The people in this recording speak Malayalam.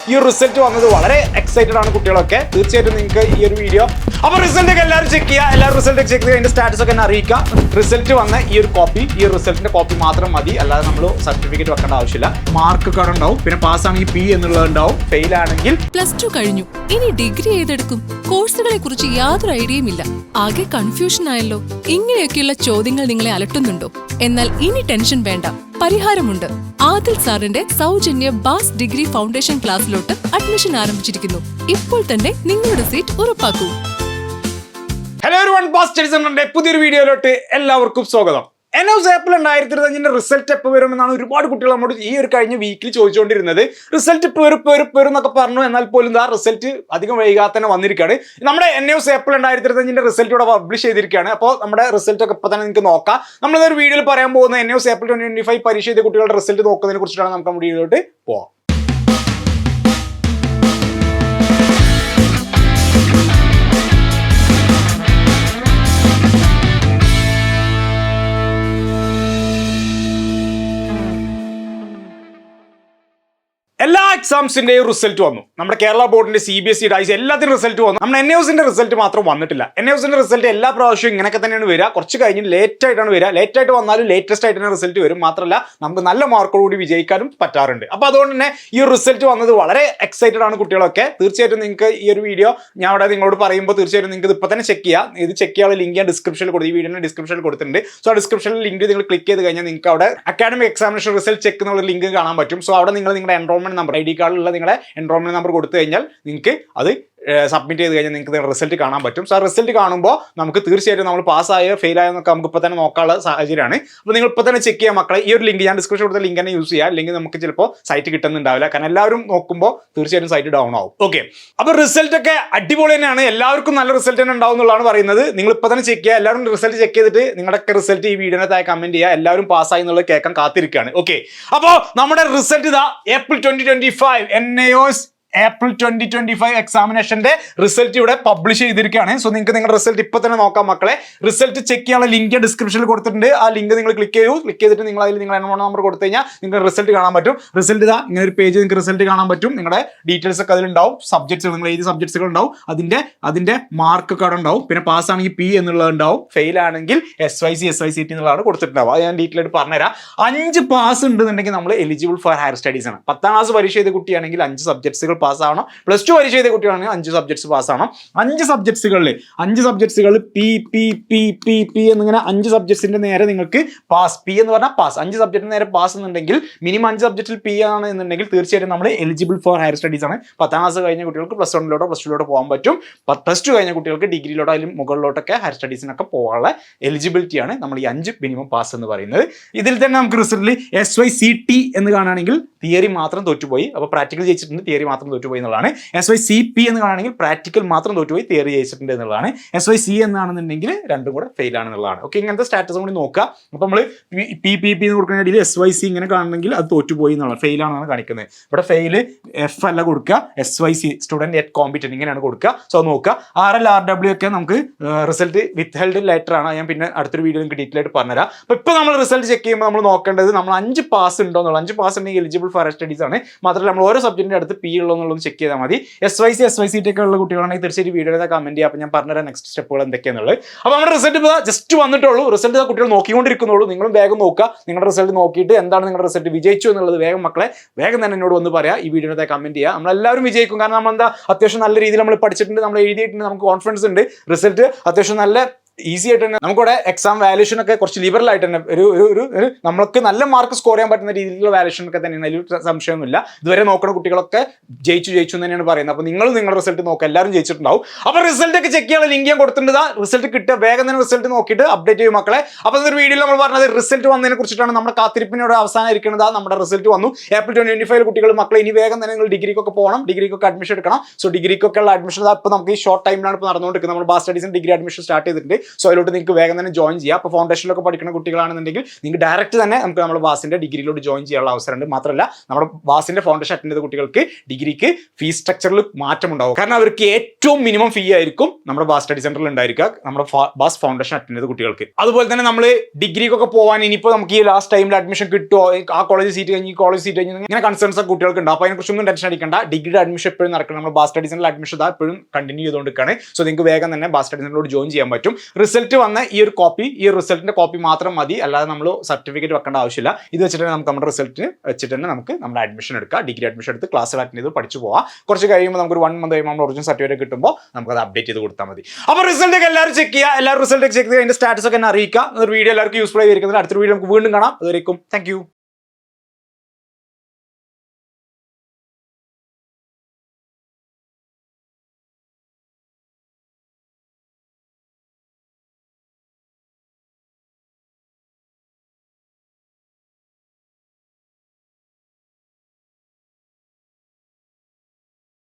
ഈ റിസൾട്ട് വന്നത് വളരെ എക്സൈറ്റഡ് ആണ് കുട്ടികളൊക്കെ. തീർച്ചയായിട്ടും നിങ്ങൾക്ക് ഈ ഒരു വീഡിയോ അപ്പോൾ റിസൾട്ട് ഒക്കെ എല്ലാവരും ചെക്ക് ചെയ്യുക. എല്ലാവരും റിസൾട്ട് ചെക്ക് ചെയ്ത് അതിന്റെ സ്റ്റാറ്റസ് ഒക്കെ എന്നെ അറിയിക്കുക. റിസൾട്ട് വന്ന ഈ ഒരു കോപ്പി, ഈ റിസൾട്ടിന്റെ കോപ്പി മാത്രം മതി, അല്ലാതെ നമ്മൾ സർട്ടിഫിക്കറ്റ് വെക്കേണ്ട ആവശ്യമില്ല. മാർക്ക് കാർഡ് ഉണ്ടാവും, പിന്നെ പാസ് ആണെങ്കിൽ പി എന്നുള്ളത് ഉണ്ടാവും, ഫെയിൽ ആണെങ്കിൽ +2 കഴിഞ്ഞു. ഇനി ഡിഗ്രി ഏതെടുക്കും? കോഴ്സുകളെ കുറിച്ച് യാതൊരു ഐഡിയയും ഇല്ല. ആകെ കൺഫ്യൂഷൻ ആയല്ലോ. ഇങ്ങനെയൊക്കെയുള്ള ചോദ്യങ്ങൾ നിങ്ങളെ അലട്ടുന്നുണ്ടോ? എന്നാൽ ഇനി ടെൻഷൻ വേണ്ട, പരിഹാരമുണ്ട്. ആദിൽ സാറിന്റെ സൗജന്യ ബാസ് ഡിഗ്രി ഫൗണ്ടേഷൻ ക്ലാസ്സിലോട്ട് അഡ്മിഷൻ ആരംഭിച്ചിരിക്കുന്നു. ഇപ്പോൾ തന്നെ നിങ്ങളുടെ സീറ്റ് ഉറപ്പാക്കൂ. ഹലോ എവരിവൺ, ബാസ് സ്റ്റഡി സെന്ററിന്റെ പുതിയൊരു വീഡിയോയിലോട്ട് എല്ലാവർക്കും സ്വാഗതം. NOS ഏപ്രിൽ 2025 റിസൾട്ട് എപ്പോൾ വരുമെന്നാണ് ഒരുപാട് കുട്ടികൾ നമ്മോട് ഈ ഒരു കഴിഞ്ഞ വീക്കിൽ ചോദിച്ചുകൊണ്ടിരുന്നത്. റിസൾട്ട് ഇപ്പോൾ വരും എന്നൊക്കെ പറഞ്ഞു, എന്നാൽ പോലും ആ റിസൾട്ട് അധികം വൈകാതെ തന്നെ വന്നിരിക്കുകയാണ്. നമ്മുടെ NOS ഏപ്രിൽ 2025 റിസൾട്ട് ഇവിടെ പബ്ലിഷ് ചെയ്തിരിക്കുകയാണ്. അപ്പോൾ നമ്മുടെ റിസൾട്ട് ഒക്കെ ഇപ്പോൾ തന്നെ നിങ്ങൾക്ക് നോക്കാം. നമ്മളൊരു വീഡിയോയിൽ പറയാൻ പോകുന്ന NOS ഏപ്രിൽ 2025 പരീക്ഷ ചെയ്ത കുട്ടികളുടെ റിസൾട്ട് നോക്കുന്നതിനെ കുറിച്ചിട്ടാണ് നമുക്ക് നമ്മുടെ വീഡിയോയിലോട്ട് പോവാം. എല്ലാ എക്സാംസിന്റെയും റിസൾട്ട് വന്നു. നമ്മുടെ കേരള ബോർഡിന്റെ CBSE ഡൈസ് എല്ലാത്തിനും റിസൾട്ട് വന്നു. നമ്മുടെ NOSന്റെ റിസൾട്ട് മാത്രം വന്നിട്ടില്ല. NOSന്റെ റിസൾട്ട് എല്ലാ പ്രാവശ്യവും ഇങ്ങനെയൊക്കെ തന്നെയാണ് വരിക. കുറച്ച് കഴിഞ്ഞ് ലേറ്റ് ആയിട്ടാണ് വരിക. ലേറ്റ് ആയിട്ട് വന്നാലും ലേറ്റസ്റ്റ് ആയിട്ട് തന്നെ റിസൾട്ട് വരും. മാത്രമല്ല നമുക്ക് നല്ല മാർക്കോടുകൂടി വിജയിക്കാനും പറ്റാറുണ്ട്. അപ്പോൾ അതുകൊണ്ട് തന്നെ ഈ റിസൾട്ട് വന്നത് വളരെ എക്സൈറ്റഡ് ആണ് കുട്ടികളൊക്കെ. തീർച്ചയായിട്ടും നിങ്ങൾക്ക് ഈ ഒരു വീഡിയോ ഞാൻ അവിടെ നിങ്ങളോട് പറയുമ്പോൾ തീർച്ചയായിട്ടും നിങ്ങൾക്ക് ഇപ്പോൾ തന്നെ ചെക്ക് ചെയ്യാം. ഇത് ചെക്ക് ചെയ്യാനുള്ള ലിങ്ക് ഞാൻ ഡിസ്ക്രിപ്ഷനിൽ കൊടുത്തു, ഈ വീഡിയോയുടെ ഡിസ്ക്രിപ്ഷനിൽ കൊടുത്തിട്ടുണ്ട്. സോ ആ ഡിസ്ക്രിപ്ഷനിൽ ലിങ്ക് നിങ്ങൾ ക്ലിക്ക് ചെയ്ത് കഴിഞ്ഞാൽ നിങ്ങൾക്ക് അവിടെ അക്കാഡമിക് എക്സാമിനേഷൻ റിസൾട്ട് ചെക്ക് എന്നുള്ള ലിങ്ക് കാണാൻ പറ്റും. സോ അവിടെ നിങ്ങളുടെ എൻറോൾമെന്റ് നമ്പർ, ID കാർഡിലുള്ള നിങ്ങളുടെ എൻറോൾമെന്റ് നമ്പർ കൊടുത്തു കഴിഞ്ഞാൽ നിങ്ങൾക്ക് അത് സബ്മിറ്റ് ചെയ്ത് കഴിഞ്ഞാൽ നിങ്ങൾക്ക് റിസൾട്ട് കാണാൻ പറ്റും. സോ ആ റിസൾട്ട് കാണുമ്പോൾ നമുക്ക് തീർച്ചയായിട്ടും നമ്മൾ പാസ്സായോ ഫെയിൽ ആയോ എന്നൊക്കെ നമുക്ക് ഇപ്പോൾ തന്നെ നോക്കാനുള്ള സാഹചര്യമാണ്. അപ്പോൾ നിങ്ങൾ ഇപ്പോൾ തന്നെ ചെക്ക് ചെയ്യാം മക്കളെ. ഈ ഒരു ലിങ്ക് ഞാൻ ഡിസ്ക്രിപ്ഷൻ കൊടുത്ത ലിങ്ക് തന്നെ യൂസ് ചെയ്യുക. അല്ലെങ്കിൽ നമുക്ക് ചിലപ്പോൾ സൈറ്റ് കിട്ടുന്നുണ്ടാവില്ല, കാരണം എല്ലാവരും നോക്കുമ്പോൾ തീർച്ചയായിട്ടും സൈറ്റ് ഡൗൺ ആവും. ഓക്കെ, അപ്പോൾ റിസൾട്ട് ഒക്കെ അടിപൊളി തന്നെയാണ്. എല്ലാവർക്കും നല്ല റിസൾട്ട് തന്നെ ഉണ്ടാവും എന്നുള്ളതാണ് പറയുന്നത്. നിങ്ങൾ ഇപ്പോൾ തന്നെ ചെക്ക് ചെയ്യുക. എല്ലാവരും റിസൾട്ട് ചെക്ക് ചെയ്തിട്ട് നിങ്ങളുടെ റിസൾട്ട് ഈ വീഡിയോനെ താഴെ കമന്റ് ചെയ്യുക. എല്ലാവരും പാസ്സായി എന്നുള്ളത് കേൾക്കാൻ കാത്തിരിക്കുകയാണ്. ഓക്കെ, അപ്പോൾ നമ്മുടെ റിസൾട്ട് ഇതാ ഏപ്രിൽ 2025 NOS ഏപ്രിൽ 2025 എക്സാമിനേഷന്റെ റിസൾട്ട് ഇവിടെ പബ്ലിഷ് ചെയ്തിരിക്കുകയാണ്. സോ നിങ്ങൾക്ക് നിങ്ങളുടെ റിസൾട്ട് ഇപ്പോൾ തന്നെ നോക്കാം മക്കളെ. റിസൾട്ട് ചെക്ക് ചെയ്യാനുള്ള ലിങ്ക് ഡിസ്ക്രിപ്ഷനിൽ കൊടുത്തിട്ടുണ്ട്. ആ ലിങ്ക് നിങ്ങൾ ക്ലിക്ക് ചെയ്തിട്ട് നിങ്ങൾ അതിൽ നിങ്ങൾ എൻറോൾമെന്റ് നമ്പർ കൊടുത്തു കഴിഞ്ഞാൽ നിങ്ങൾക്ക് റിസൾട്ട് കാണാൻ പറ്റും. റിസൾട്ട് ഇതാ ഇങ്ങനെ ഒരു പേജ് നിങ്ങൾക്ക് റിസൾട്ട് കാണാൻ പറ്റും. നിങ്ങളുടെ ഡീറ്റെയിൽസ് ഒക്കെ അതിലുണ്ടാവും. സബ്ജക്ട്സ് നിങ്ങൾ ഏത് സബ്ജക്ട്സുകൾ ഉണ്ടാവും, അതിന്റെ മാർക്ക് കാർഡ് ഉണ്ടാവും. പിന്നെ പാസ് ആണെങ്കിൽ P എന്നുള്ളത് ഉണ്ടാവും, ഫെയിൽ ആണെങ്കിൽ SYC SYCT എന്നുള്ളതാണ് കൊടുത്തിട്ടുണ്ടാവും. അത് ഞാൻ ഡീറ്റെയിൽ ആയിട്ട് പറഞ്ഞുതരാം. 5 പാസ് ഉണ്ടെന്നുണ്ടെങ്കിൽ നമ്മൾ എലിജിബിൾ ഫോർ ഹയർ സ്റ്റഡീസ് ആണ്. 10ാം ക്ലാസ് പരീക്ഷ ചെയ്ത കുട്ടിയാണെങ്കിൽ 5 സബ്ജക്ട്സുകൾ പാസ് ആവണം. +2 പരീക്ഷ ചെയ്ത കുട്ടിയാണെങ്കിൽ 5 സബ്ജക്ട്സ് പാസ് ആവണം. 5 സബ്ജക്ട്സുകൾ P എന്നിങ്ങനെ 5 സബ്ജക്ട്സിന്റെ നേരെ നിങ്ങൾക്ക് പാസ്, P എന്ന് പറഞ്ഞാൽ പാസ്, 5 സബ്ജക്റ്റിന് നേരെ പാസ് എന്നുണ്ടെങ്കിൽ മിനിമം 5 സബ്ജക്റ്റിൽ P ആണ് എന്നുണ്ടെങ്കിൽ തീർച്ചയായിട്ടും നമ്മൾ എലിജിബിൾ ഫോർ ഹയർ സ്റ്റഡീസ് ആണ്. 10ാം ക്ലാസ് കഴിഞ്ഞ കുട്ടികൾക്ക് +1 +2 പോകാൻ പറ്റും. +2 കഴിഞ്ഞ കുട്ടികൾക്ക് ഡിഗ്രിയിലോട്ടോ അതിലും മുകളിലോട്ടൊക്കെ ഹയർ സ്റ്റഡീസിനൊക്കെ പോകാനുള്ള എലിജിബിലിറ്റി ആണ് നമ്മൾ ഈ 5 മിനിമം പാസ് എന്ന് പറയുന്നത്. ഇതിൽ തന്നെ നമുക്ക് റിസൾട്ടിൽ SYCT എന്ന് കാണുകയാണെങ്കിൽ തിയറി മാത്രം തോറ്റുപോയി. അപ്പോൾ പ്രാക്ടിക്കൽ ജയിച്ചിട്ടുണ്ട്, തിയറി മാത്രം തോറ്റുപോയി എന്നുള്ളതാണ്. SYCP എന്ന് കാണുകയാണെങ്കിൽ പ്രാക്ടിക്കൽ മാത്രം തോറ്റുപോയി, തിയറി ജയിച്ചിട്ടുണ്ട് എന്നുള്ളതാണ്. SYC എന്നാണെന്നുണ്ടെങ്കിൽ രണ്ടും കൂടെ ഫെയിൽ ആണെന്നുള്ളതാണ്. ഓക്കെ, ഇങ്ങനത്തെ സ്റ്റാറ്റസും കൂടി നോക്കുക. അപ്പോൾ നമ്മൾ PPP എന്ന് കൊടുക്കുന്ന ഇടയിൽ SYC ഇങ്ങനെ കാണണമെങ്കിൽ അത് തോറ്റുപോയി എന്നുള്ളത്, ഫെയിൽ ആണെന്നാണ് കാണിക്കുന്നത്. ഇവിടെ ഫെയിൽ F അല്ല കൊടുക്കുക, SYC സ്റ്റുഡൻറ് യറ്റ് കോമ്പിറ്റന്റ് ഇങ്ങനെയാണ് കൊടുക്കുക. സോ നോക്കുക. RLRW ഒക്കെ നമുക്ക് റിസൾട്ട് വിത്ത് ഹെൽഡ് ലെറ്റർ ആണ്. ഞാൻ പിന്നെ അടുത്തൊരു വീഡിയോ നിങ്ങൾക്ക് ഡീറ്റെയിൽ ആയിട്ട് പറഞ്ഞുതരാം. അപ്പോൾ ഇപ്പോൾ നമ്മൾ റിസൾട്ട് ചെക്ക് ചെയ്യുമ്പോൾ നമ്മൾ നോക്കേണ്ടത് നമ്മൾ 5 പാസ് ഉണ്ടോ എന്നുള്ളത്. 5 പാസ് ഉണ്ടെങ്കിൽ എലിജിബിൾ ഫോർ ഹയർ സ്റ്റഡീസ് ആണ്. മാത്രമല്ല നമ്മൾ ഓരോ സബ്ജക്റ്റിന്റെ അടുത്ത് P ഉള്ളൂ എന്നുള്ളത് ചെക്ക് ചെയ്താൽ മതി. SYC SYCT ഒക്കെ ഉള്ള കുട്ടികളാണെങ്കിൽ തീർച്ചയായും വീഡിയോയുടെ കമന്റ് ചെയ്യുക. അപ്പോൾ ഞാൻ പറഞ്ഞുതരാം നെക്സ്റ്റ് സ്റ്റെപ്പുകൾ എന്തൊക്കെയാണെന്നുള്ളത്. അപ്പോൾ നമ്മുടെ റിസൾട്ട് ഇപ്പോൾ ജസ്റ്റ് വന്നിട്ടുള്ളൂ. റിസൾട്ട് കുട്ടികൾ നോക്കിക്കൊണ്ടിരിക്കുന്നുള്ളൂ. നിങ്ങളും വേഗം നോക്കുക. നിങ്ങളുടെ റിസൾട്ട് നോക്കിയിട്ട് എന്താണ് നിങ്ങളുടെ റിസൾട്ട് വിജയിച്ചു എന്നുള്ളത് വേഗം മക്കളെ വേഗം തന്നെ എന്നോട് വന്ന് പറയാം. ഈ വീഡിയോയുടെ കമന്റ് ചെയ്യുക. നമ്മളെല്ലാവരും വിജയിക്കും. കാരണം നമ്മൾ അത്യാവശ്യം നല്ല രീതിയിൽ നമ്മൾ പഠിച്ചിട്ടുണ്ട്, നമ്മൾ എഴുതിയിട്ടുണ്ട്, നമുക്ക് കോൺഫിഡൻസ് ഉണ്ട്. റിസൾട്ട് അത്യാവശ്യം നല്ല ഈസി ആയിട്ട് തന്നെ നമുക്കിവിടെ എക്സാം വാല്യൂഷൻ ഒക്കെ കുറച്ച് ലിബറൽ ആയിട്ട് തന്നെ ഒരു നമുക്ക് നല്ല മാർക്ക് സ്കോർ ചെയ്യാൻ പറ്റുന്ന രീതിയിലുള്ള വാല്യൂഷൻ ഒക്കെ തന്നെയാണ്. അതിൽ സംശയമൊന്നുമില്ല. ഇതുവരെ നോക്കുന്ന കുട്ടികളൊക്കെ ജയിച്ചു എന്ന് തന്നെയാണ് പറയുന്നത്. അപ്പോൾ നിങ്ങൾ നിങ്ങളുടെ റിസൾട്ട് നോക്കുക. എല്ലാവരും ജയിച്ചിട്ടുണ്ടാവും. അപ്പോൾ റിസൾട്ട് ഒക്കെ ചെക്ക് ചെയ്യാനുള്ള ലിങ്ക് ഞാൻ കൊടുത്തിട്ടുണ്ട്. റിസൾട്ട് കിട്ടുക വേഗം തന്നെ റിസൾട്ട് നോക്കിയിട്ട് അപ്ഡേറ്റ് ചെയ്യും മക്കളെ. അപ്പോൾ ഇതൊരു വീഡിയോയിൽ നമ്മൾ പറഞ്ഞത് റിസൾട്ട് വന്നതിനെ കുറിച്ചിട്ടാണ്. നമ്മുടെ കാത്തിരിപ്പിനോട് അവസാനം ഇരിക്കുന്നത്. നമ്മുടെ റിസൾട്ട് വന്നു. ഏപ്രിൽ 2025 കുട്ടികൾ മക്കളെ ഇനി വേഗം തന്നെ നിങ്ങൾ ഡിഗ്രിക്കൊക്കെ പോകണം, ഡിഗ്രിക്കൊക്കെ അഡ്മിഷൻ എടുക്കണം. സോ ഡിഗ്രിക്കൊക്കെ ഉള്ള അഡ്മിഷൻ ഇപ്പോൾ നമുക്ക് ഈ ഷോർട്ട് ടൈമിലാണ് ഇപ്പോൾ നടന്നുകൊണ്ടിരിക്കുന്നത്. നമ്മൾ ബാസ് സ്റ്റഡീസിന് ഡിഗ്രി അഡ്മിഷൻ സ്റ്റാർട്ട് ചെയ്തിട്ടുണ്ട്. സോ അതിലോട്ട് നിങ്ങൾക്ക് വേഗം തന്നെ ജോയിൻ ചെയ്യാം. അപ്പോൾ ഫൗണ്ടേഷനിലൊക്കെ പഠിക്കുന്ന കുട്ടികളാണെന്നുണ്ടെങ്കിൽ നിങ്ങൾക്ക് ഡയറക്റ്റ് തന്നെ നമുക്ക് നമ്മുടെ ബാസിൻ്റെ ഡിഗ്രിയിലോട്ട് ജോയിൻ ചെയ്യാനുള്ള അവസരമുണ്ട്. മാത്രമല്ല നമ്മുടെ ബാസിൻ്റെ ഫൗണ്ടേഷൻ അറ്റൻഡ് ചെയ്ത കുട്ടികൾക്ക് ഡിഗ്രിക്ക് ഫീസ് സ്ട്രക്ചറിൽ മാറ്റമുണ്ടാവും. കാരണം അവർക്ക് ഏറ്റവും മിനിമം ഫീ ആയിരിക്കും നമ്മുടെ ബാസ് സ്റ്റഡി സെന്ററിൽ ഉണ്ടായിരിക്കുക നമ്മുടെ ബാസ് ഫൗണ്ടേഷൻ അറ്റൻഡ് ചെയ്ത കുട്ടികൾക്ക്. അതുപോലെ തന്നെ നമ്മൾ ഡിഗ്രിക്കൊക്കെ പോകാൻ ഇനിയിപ്പോൾ നമുക്ക് ഈ ലാസ്റ്റ് ടൈമിൽ അഡ്മിഷൻ കിട്ടുമോ, ആ കോളേജ് സീറ്റ് കഴിഞ്ഞ് ഈ കോളേജ് സീറ്റ് കഴിഞ്ഞ് ഇങ്ങനെ കൺസേൺസ് ഒക്കെ കുട്ടികൾക്ക് ഉണ്ട്. അപ്പോൾ അതിനെക്കുറിച്ചൊന്നും ടെൻഷൻ അടിക്കേണ്ട. ഡിഗ്രിയുടെ അഡ്മിഷൻ എപ്പോഴും നടക്കണം. നമ്മൾ ബാസ് സ്റ്റഡി സെന്ററിൽ അഡ്മിഷൻ എപ്പോഴും കണ്ടിന്യൂ ചെയ്തുകൊണ്ടിരിക്കുകയാണ്. സോ നിങ്ങൾക്ക് വേഗം തന്നെ ബാസ് സ്റ്റഡി സെന്ററിലോട്ട് ജോയിൻ ചെയ്യാൻ പറ്റും. റിസൾട്ട് വന്ന ഈ ഒരു കോപ്പി, ഈ റിസൾട്ടിന്റെ കോപ്പി മാത്രം മതി, അല്ലാതെ നമ്മൾ സർട്ടിഫിക്കറ്റ് വെക്കേണ്ട ആവശ്യമില്ല. ഇത് വെച്ചിട്ട് നമുക്ക് നമ്മുടെ റിസൾട്ട് വെച്ചിട്ട് തന്നെ നമുക്ക് നമ്മുടെ അഡ്മിഷൻ എടുക്കാം. ഡിഗ്രി അഡ്മിഷൻ എടുത്ത് ക്ലാസ് അറ്റൻഡ് ചെയ്ത് പഠിച്ചു പോവാം. കുറച്ച് കഴിയുമ്പോൾ നമുക്ക് ഒരു 1 മന്ത് കഴിയുമ്പോൾ ഒറിജിനൽ സർട്ടിഫിക്കറ്റ് കിട്ടുമ്പോൾ നമുക്ക് അത് അപ്ഡേറ്റ് ചെയ്ത് കൊടുത്താൽ മതി. അപ്പോൾ റിസൾട്ട് ഒക്കെ എല്ലാവരും ചെക്ക് ചെയ്യുക. എല്ലാവരും റിസൾട്ട് ചെക്ക് ചെയ്ത് അതിന്റെ സ്റ്റാറ്റസ് ഒക്കെ എന്നെ അറിയിക്കുക. ഒരു വീഡിയോ എല്ലാവർക്കും യൂസ്ഫുൾ ആയിരിക്കുന്നത്. അടുത്തൊരു വീഡിയോ നമുക്ക് വീണ്ടും കാണാം. അതുവരേക്കും താങ്ക് യു.